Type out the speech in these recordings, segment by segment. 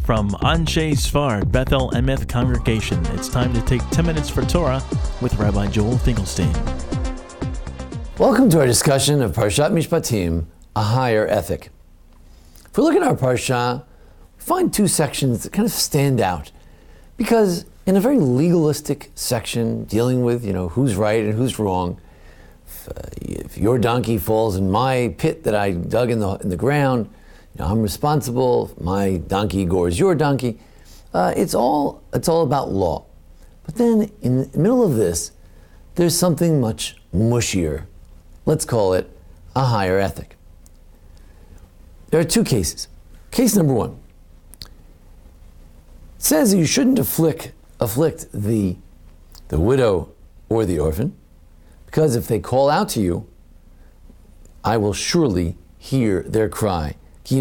From Anshe Sfard Bethel Emeth Congregation, it's time to take 10 minutes for Torah with Rabbi Joel Finkelstein. Welcome to our discussion of Parshat Mishpatim, a higher ethic. If we look at our Parsha, we find two sections that kind of stand out. Because in a very legalistic section, dealing with, who's right and who's wrong, if your donkey falls in my pit that I dug in the ground, I'm responsible. My donkey gores your donkey. It's all about law. But then in the middle of this, there's something much mushier. Let's call it a higher ethic. There are two cases. Case number one. It says that you shouldn't afflict the widow or the orphan, because if they call out to you, I will surely hear their cry. So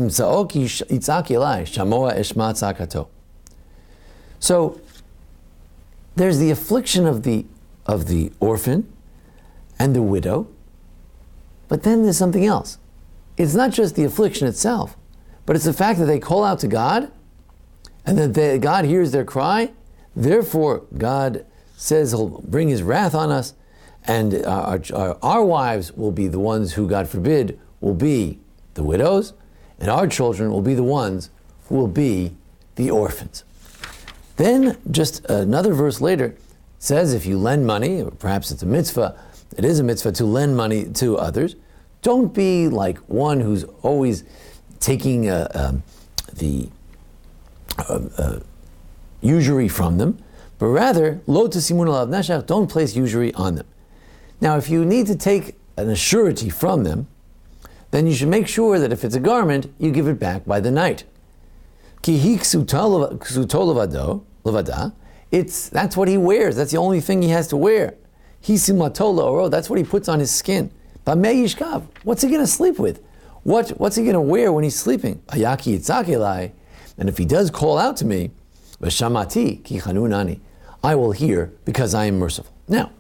there's the affliction of the orphan and the widow, but then there's something else. It's not just the affliction itself, but it's the fact that they call out to God and that God hears their cry. Therefore, God says he'll bring his wrath on us, and our wives will be the ones who, God forbid, will be the widows, and our children will be the ones who will be the orphans. Then, just another verse later, says if you lend money, or perhaps it's a mitzvah, it is a mitzvah to lend money to others, don't be like one who's always taking the usury from them, but rather, lo tesimun alav nashach, don't place usury on them. Now, if you need to take an assurity from them, then you should make sure that if it's a garment, you give it back by the night. Ki hi ksuto levada, that's what he wears. That's the only thing he has to wear. Hi simato le'oro, that's what he puts on his skin. Bamei yishkav, what's he going to sleep with? What's he going to wear when he's sleeping? Ayaki yitzak elai, and if he does call out to me, v'shamati ki chanunani, I will hear because I am merciful. Now,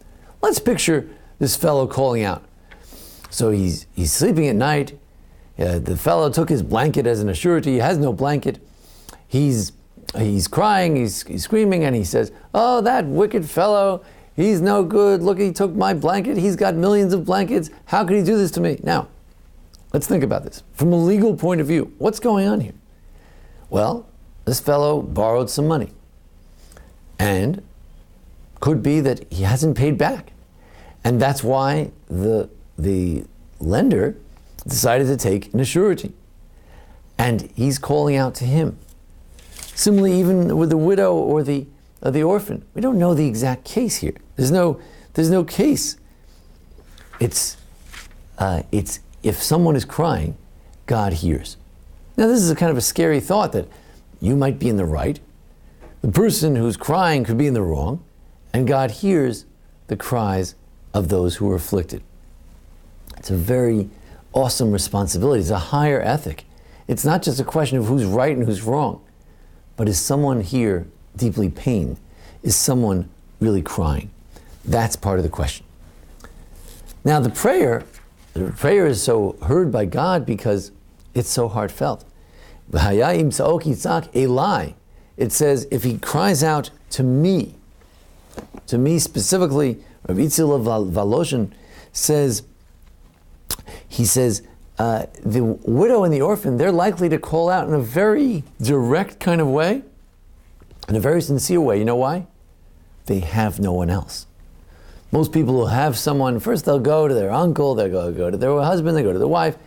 let's picture this fellow calling out. So he's sleeping at night. The fellow took his blanket as an assurity. He has no blanket. He's crying, he's screaming, and he says, oh, that wicked fellow, he's no good. Look, he took my blanket. He's got millions of blankets. How could he do this to me? Now, let's think about this. From a legal point of view, what's going on here? Well, this fellow borrowed some money. And could be that he hasn't paid back. And that's why the lender decided to take an assurity. And he's calling out to him. Similarly, even with the widow or the orphan, we don't know the exact case here. There's no case. It's if someone is crying, God hears. Now, this is a kind of a scary thought that you might be in the right, the person who's crying could be in the wrong, and God hears the cries of those who are afflicted. It's a very awesome responsibility. It's a higher ethic. It's not just a question of who's right and who's wrong, but is someone here deeply pained? Is someone really crying? That's part of the question. Now, the prayer is so heard by God because it's so heartfelt. It says, if he cries out to me specifically, Rabbi Volozhin says, the widow and the orphan, they're likely to call out in a very direct kind of way, in a very sincere way. You know why? They have no one else. Most people will have someone, first they'll go to their uncle, they'll go to their husband, they go to their wife,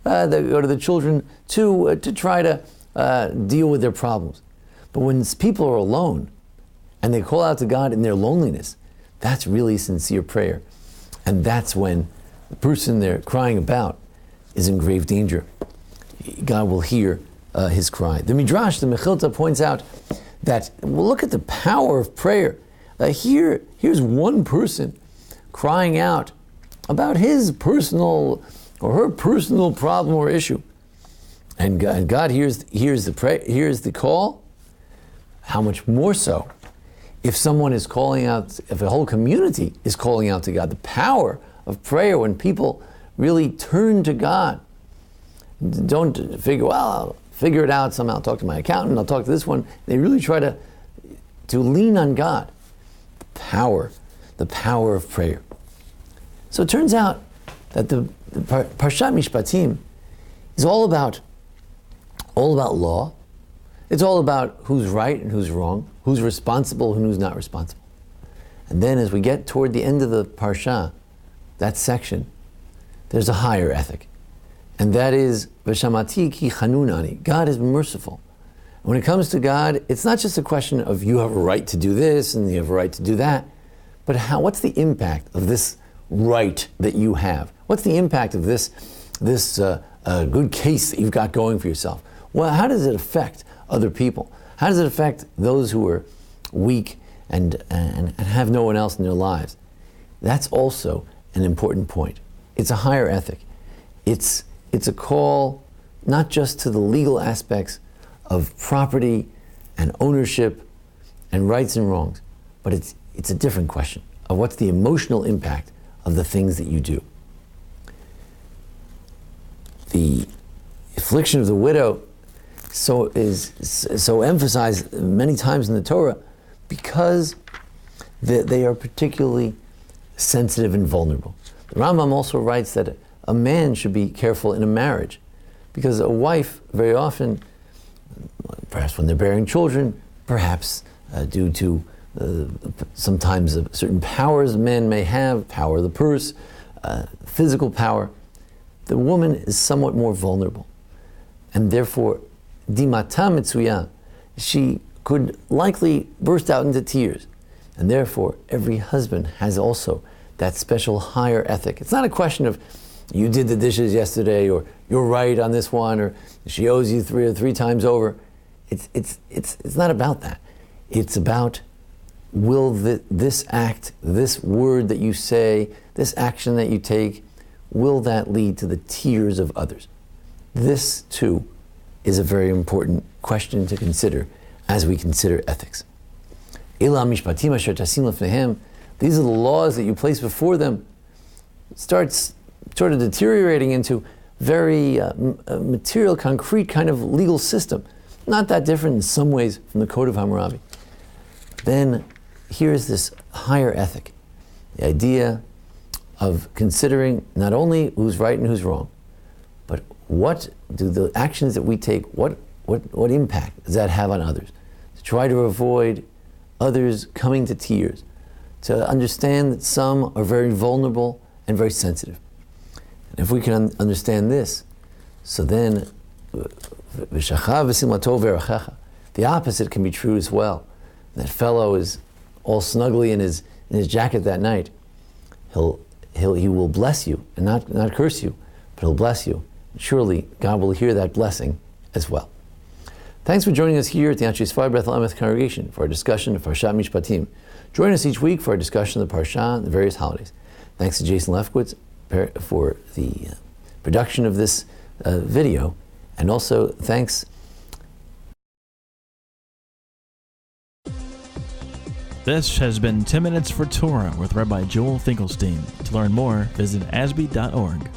they go to the children to try to deal with their problems. But when people are alone and they call out to God in their loneliness, that's really sincere prayer. And that's when the person they're crying about is in grave danger. God will hear his cry. The Midrash, the Mechilta, points out that, look at the power of prayer. Here's one person crying out about his personal or her personal problem or issue. And God hears the call. How much more so if someone is calling out, if a whole community is calling out to God? The power of prayer when people really turn to God. Don't figure, well, figure it out somehow. I'll talk to my accountant, I'll talk to this one. They really try to lean on God. The power of prayer. So it turns out that the Parshat Mishpatim is all about law. It's all about who's right and who's wrong, who's responsible and who's not responsible. And then as we get toward the end of the Parsha, that section, there's a higher ethic. And that is, V'shamati ki chanunani. God is merciful. And when it comes to God, it's not just a question of you have a right to do this and you have a right to do that, but what's the impact of this right that you have? What's the impact of this good case that you've got going for yourself? Well, how does it affect other people? How does it affect those who are weak and have no one else in their lives? That's also an important point. It's a higher ethic. It's a call not just to the legal aspects of property and ownership and rights and wrongs, but it's a different question of what's the emotional impact of the things that you do. The affliction of the widow is so emphasized many times in the Torah because they are particularly sensitive and vulnerable. The Rambam also writes that a man should be careful in a marriage because a wife very often, perhaps when they're bearing children, perhaps due to sometimes certain powers men may have, power of the purse, physical power, the woman is somewhat more vulnerable. And therefore, dimata mitzuya, she could likely burst out into tears. And therefore, every husband has also that special higher ethic. It's not a question of you did the dishes yesterday, or you're right on this one, or she owes you three times over. It's not about that. It's about, will this act, this word that you say, this action that you take, will that lead to the tears of others? This too is a very important question to consider as we consider ethics. Mishpatim asher tasim lefnehem. These are the laws that you place before them. It starts sort of deteriorating into very material, concrete kind of legal system. Not that different in some ways from the Code of Hammurabi. Then here's this higher ethic. The idea of considering not only who's right and who's wrong, but what do the actions that we take, what impact does that have on others? To try to avoid others coming to tears, to understand that some are very vulnerable and very sensitive. And if we can understand this, so then the opposite can be true as well. That fellow is all snugly in his jacket that night. He will bless you and not curse you, but he'll bless you. Surely God will hear that blessing as well. Thanks for joining us here at the Anshe Sfar Bethel Emeth congregation for our discussion of Parshat Mishpatim. Join us each week for our discussion of the Parsha and the various holidays. Thanks to Jason Lefkowitz for the production of this video, and also thanks. This has been 10 Minutes for Torah with Rabbi Joel Finkelstein. To learn more, visit ASBEE.org.